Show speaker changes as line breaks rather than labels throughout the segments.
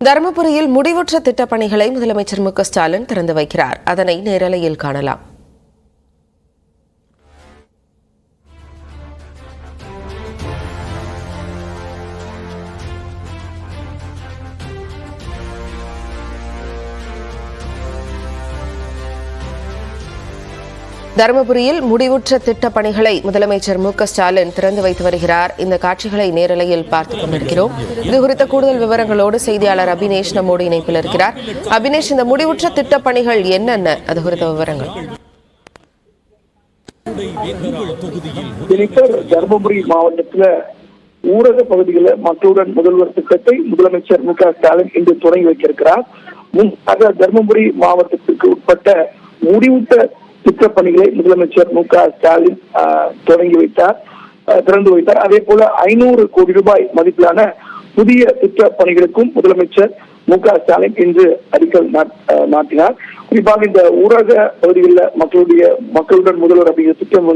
தருமபுரியில் முடிவுற்ற திட்டப்பணிகளை முதலமைச்சர் மு.க.ஸ்டாலின் திறந்து வைக்கிறார். அதனை நேரலையில் காணலாம். தருமபுரியில் முடிவுற்ற திட்டப் பணிகளை முதலமைச்சர் மு.க.ஸ்டாலின் திறந்து வைத்து வருகிறார். இந்த காட்சிகளை நேரலையில் பார்த்துக் கொண்டிருக்கிறோம். இது குறித்த கூடுதல் விவரங்களோடு செய்தியாளர் அபினேஷ் நம்மோடு இணைப்பில் இருக்கிறார். அபினேஷ், இந்த முடிவுற்ற திட்டப் பணிகள் என்னென்ன, அது குறித்த விவரங்கள்?
தருமபுரி மாவட்டத்தில் ஊரக பகுதிகளில் மக்களுடன் முதல்வர் திட்டத்தை முதலமைச்சர் மு.க.ஸ்டாலின் இன்று தொடங்கி வைத்திருக்கிறார். முன்பாக தருமபுரி மாவட்டத்திற்கு உட்பட்ட முடிவுற்ற திட்டப் பணிகளை முதலமைச்சர் மு.க.ஸ்டாலின் திறந்து வைத்தார். அதே போல 500 கோடி ரூபாய் மதிப்பிலான புதிய திட்ட பணிகளுக்கும் முதலமைச்சர் மு.க.ஸ்டாலின் இன்று அடிக்கல் நாட்டினார். குறிப்பாக இந்த ஊரக பகுதிகளில் மக்களுடன் முதல்வர் அப்படிங்கிற திட்டம்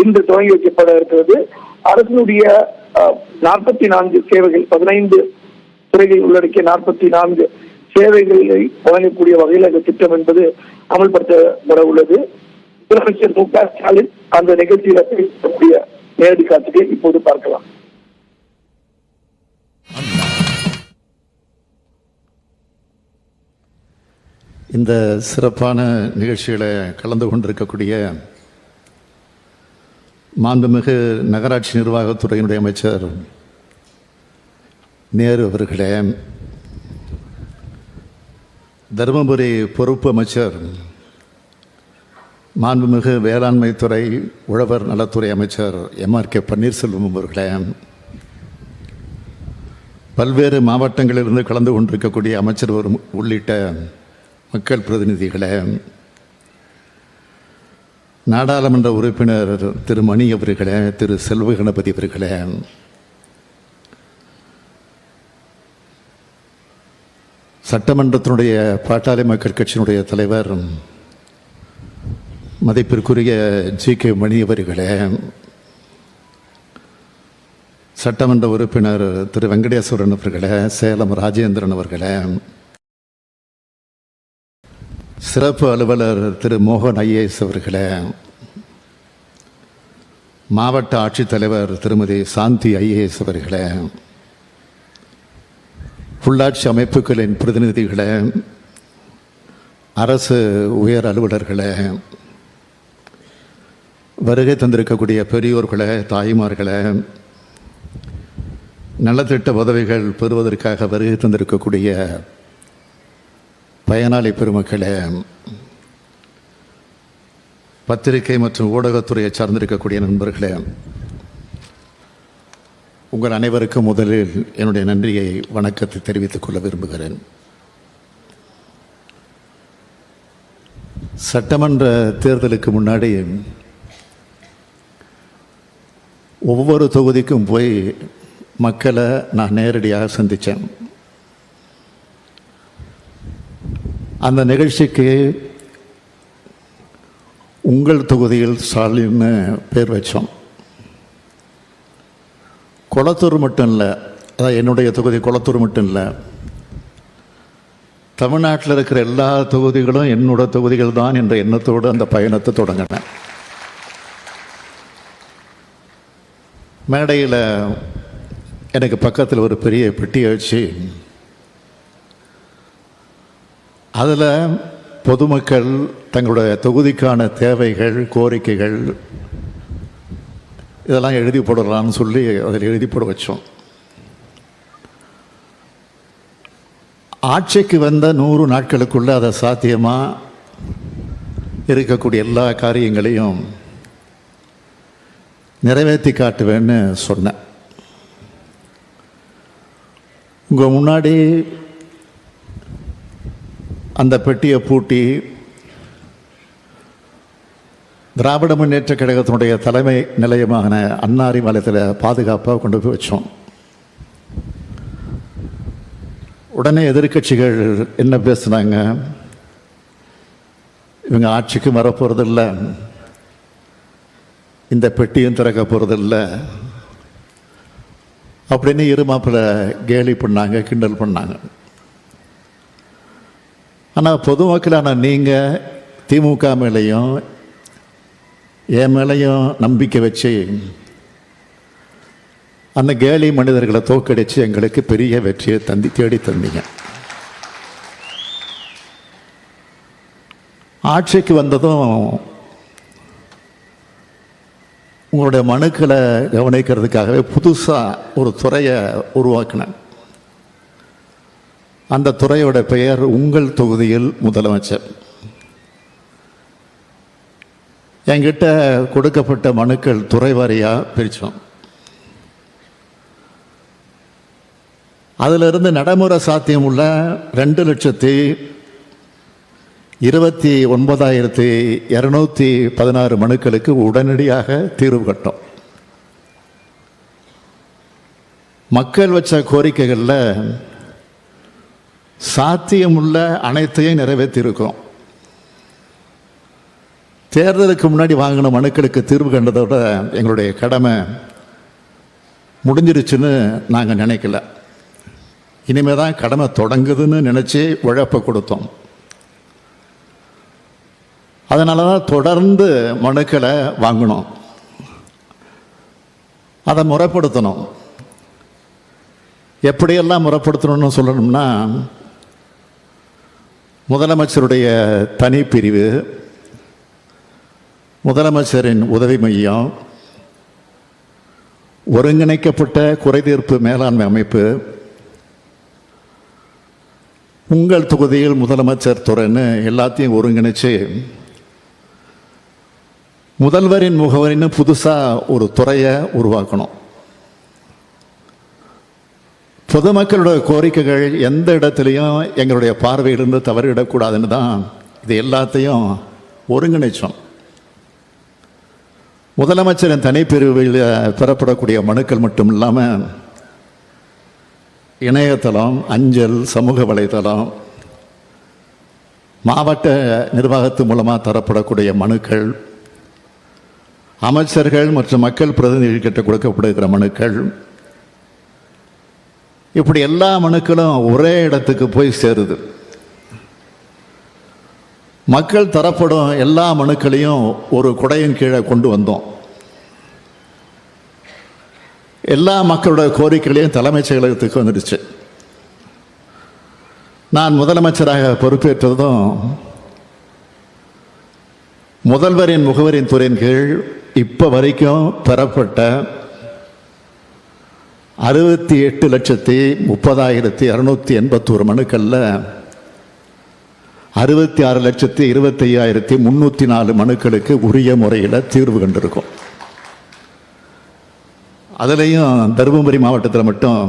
இன்று தொடங்கி வைக்கப்பட இருக்கிறது. அரசினுடைய 44 சேவைகள், 15 துறைகள் உள்ளடக்கிய 44 சேவைகளை வழங்கக்கூடிய வகையில் இந்த திட்டம் என்பது அமல்படுத்தப்பட உள்ளது. முதலமைச்சர் மு.க.ஸ்டாலின் அந்த நிகழ்ச்சியில் பேசக்கூடிய நேரடி காட்சியை இப்போது பார்க்கலாம்.
இந்த சிறப்பான நிகழ்ச்சிகளை கலந்து கொண்டிருக்கக்கூடிய மாண்புமிகு நகராட்சி நிர்வாகத்துறையினுடைய அமைச்சர் நேரு அவர்களே, தருமபுரி பொறுப்பு அமைச்சர் மாண்புமிகு வேளாண்மைத்துறை உழவர் நலத்துறை அமைச்சர் எம்.ஆர்.கே. பன்னீர்செல்வம் அவர்களே, பல்வேறு மாவட்டங்களிலிருந்து கலந்து கொண்டிருக்கக்கூடிய அமைச்சர் உள்ளிட்ட மக்கள் பிரதிநிதிகளே, நாடாளுமன்ற உறுப்பினர் திரு மணி அவர்களே, திரு செல்வ கணபதி அவர்களே, சட்டமன்றத்தினுடைய பாட்டாளி மக்கள் கட்சியினுடைய தலைவர் மதிப்பிற்குரிய ஜி.கே. மணி அவர்களே, சட்டமன்ற உறுப்பினர் திரு வெங்கடேஸ்வரன் அவர்களே, சேலம் ராஜேந்திரன் அவர்களே, சிறப்பு அலுவலர் திரு மோகன் ஐஏஎஸ் அவர்களே, மாவட்ட ஆட்சித்தலைவர் திருமதி சாந்தி ஐஏஎஸ் அவர்களே, உள்ளாட்சி அமைப்புகளின் பிரதிநிதிகளே, அரசு உயர் அலுவலர்களே, வருகை தந்திருக்கக்கூடிய பெரியோர்களே, தாய்மார்களே, நலத்திட்ட உதவிகள் பெறுவதற்காக வருகை தந்திருக்கக்கூடிய பயனாளி பெருமக்களே, பத்திரிகை மற்றும் ஊடகத்துறையை சார்ந்திருக்கக்கூடிய நண்பர்களே, உங்கள் அனைவருக்கும் முதலில் என்னுடைய நன்றியை, வணக்கத்தை தெரிவித்துக் கொள்ள விரும்புகிறேன். சட்டமன்ற தேர்தலுக்கு முன்னாடி ஒவ்வொரு தொகுதிக்கும் போய் மக்களை நான் நேரடியாக சந்தித்தேன். அந்த நிகழ்ச்சிக்கு உங்கள் தொகுதியில் ஸ்டாலின்னு பேர் வச்சோம். கொளத்தூர் மட்டும் இல்லை, அதான் என்னுடைய தொகுதி கொளத்தூர் மட்டும் இல்லை, தமிழ்நாட்டில் இருக்கிற எல்லா தொகுதிகளும் என்னோட தொகுதிகள் தான் என்ற எண்ணத்தோடு அந்த பயணத்தை தொடங்கினேன். மேடையில் எனக்கு பக்கத்தில் ஒரு பெரிய பெட்டியை வச்சு அதில் பொதுமக்கள் தங்களுடைய தொகுதிக்கான தேவைகள், கோரிக்கைகள் இதெல்லாம் எழுதி போடலான்னு சொல்லி அதில் எழுதி போட வச்சோம். ஆட்சிக்கு வந்த 100 நாட்களுக்குள்ளே அதை சாத்தியமாக இருக்கக்கூடிய எல்லா காரியங்களையும் நிறைவேற்றி காட்டுவேன்னு சொன்னேன். உங்கள் முன்னாடி அந்த பெட்டியை பூட்டி திராவிட முன்னேற்ற கழகத்தினுடைய தலைமை நிலையமான அன்னாரி மலையத்தில் பாதுகாப்பாக கொண்டு போய் வச்சோம். உடனே எதிர்கட்சிகள் என்ன பேசுனாங்க, இவங்க ஆட்சிக்கு வரப்போகிறதில்ல, இந்த பெட்டியும் திறக்க போகிறதில்ல அப்படின்னு இருமாப்பில் கேலி பண்ணாங்க, கிண்டல் பண்ணாங்க. ஆனால் பொதுமக்களான நீங்கள் திமுக மேலேயும் என் மேலேயும் நம்பிக்கை வச்சு அந்த கேலி மனிதர்களை தோக்கடித்து எங்களுக்கு பெரிய வெற்றியை தேடி தந்தீங்க. ஆட்சிக்கு வந்ததும் உங்களுடைய மனுக்களை கவனிக்கிறதுக்காகவே புதுசாக ஒரு துறையை உருவாக்கினேன். அந்த துறையோட பெயர் உங்கள் தொகுதியில் முதலமைச்சர். என்கிட்ட கொடுக்கப்பட்ட மனுக்கள் துறை வாரியாக பிரித்தோம். அதிலிருந்து நடைமுறை சாத்தியமுள்ள 2,29,216 மனுக்களுக்கு உடனடியாக தீர்வு கட்டோம். மக்கள் வச்ச கோரிக்கைகளில் சாத்தியமுள்ள அனைத்தையும் நிறைவேற்றியிருக்கோம். தேர்தலுக்கு முன்னாடி வாங்கின மனுக்களுக்கு தீர்வு கண்டதோட எங்களுடைய கடமை முடிஞ்சிருச்சுன்னு நாங்கள் நினைக்கல. இனிமேல் தான் கடமை தொடங்குதுன்னு நினச்சி உழைப்பை கொடுத்தோம். அதனால தான் தொடர்ந்து மனுக்களை வாங்கணும், அதை முறைப்படுத்தணும். எப்படியெல்லாம் முறைப்படுத்தணும்னு சொல்லணும்னா, முதலமைச்சருடைய தனிப்பிரிவு, முதலமைச்சரின் உதவி மையம், ஒருங்கிணைக்கப்பட்ட குறைதீர்ப்பு மேலாண்மை அமைப்பு, உங்கள் தொகுதியில் முதலமைச்சர் துறைன்னு எல்லாத்தையும் ஒருங்கிணைச்சு முதல்வரின் முகவரின்னு புதுசாக ஒரு துறையை உருவாக்கணும். பொதுமக்களுடைய கோரிக்கைகள் எந்த இடத்துலையும் எங்களுடைய பார்வையிலிருந்து தவறிடக்கூடாதுன்னு தான் இது எல்லாத்தையும் ஒருங்கிணைச்சோம். முதலமைச்சரின் தனிப்பிரிவில் பெறப்படக்கூடிய மனுக்கள் மட்டும் இல்லாமல் இணையதளம், அஞ்சல், சமூக வலைதளம், மாவட்ட நிர்வாகத்து மூலமாக தரப்படக்கூடிய மனுக்கள், அமைச்சர்கள் மற்றும் மக்கள் பிரதிநிதிகிட்ட கொடுக்கப்படுகிற மனுக்கள், இப்படி எல்லா மனுக்களும் ஒரே இடத்துக்கு போய் சேருது. மக்கள் தரப்படும் எல்லா மனுக்களையும் ஒரு குடையின் கீழே கொண்டு வந்தோம். எல்லா மக்களோட கோரிக்கைகளையும் தலைமைச் செயலகத்துக்கு வந்துடுச்சு. நான் முதலமைச்சராக பொறுப்பேற்றதும் முதல்வரின் முகவரின் துறையின் கீழ் இப்போ வரைக்கும் பெறப்பட்ட 68,30,281 மனுக்களில் 66,25,304 மனுக்களுக்கு உரிய முறையில் தீர்வு கண்டிருக்கும். அதுலேயும் தருமபுரி மாவட்டத்தில் மட்டும்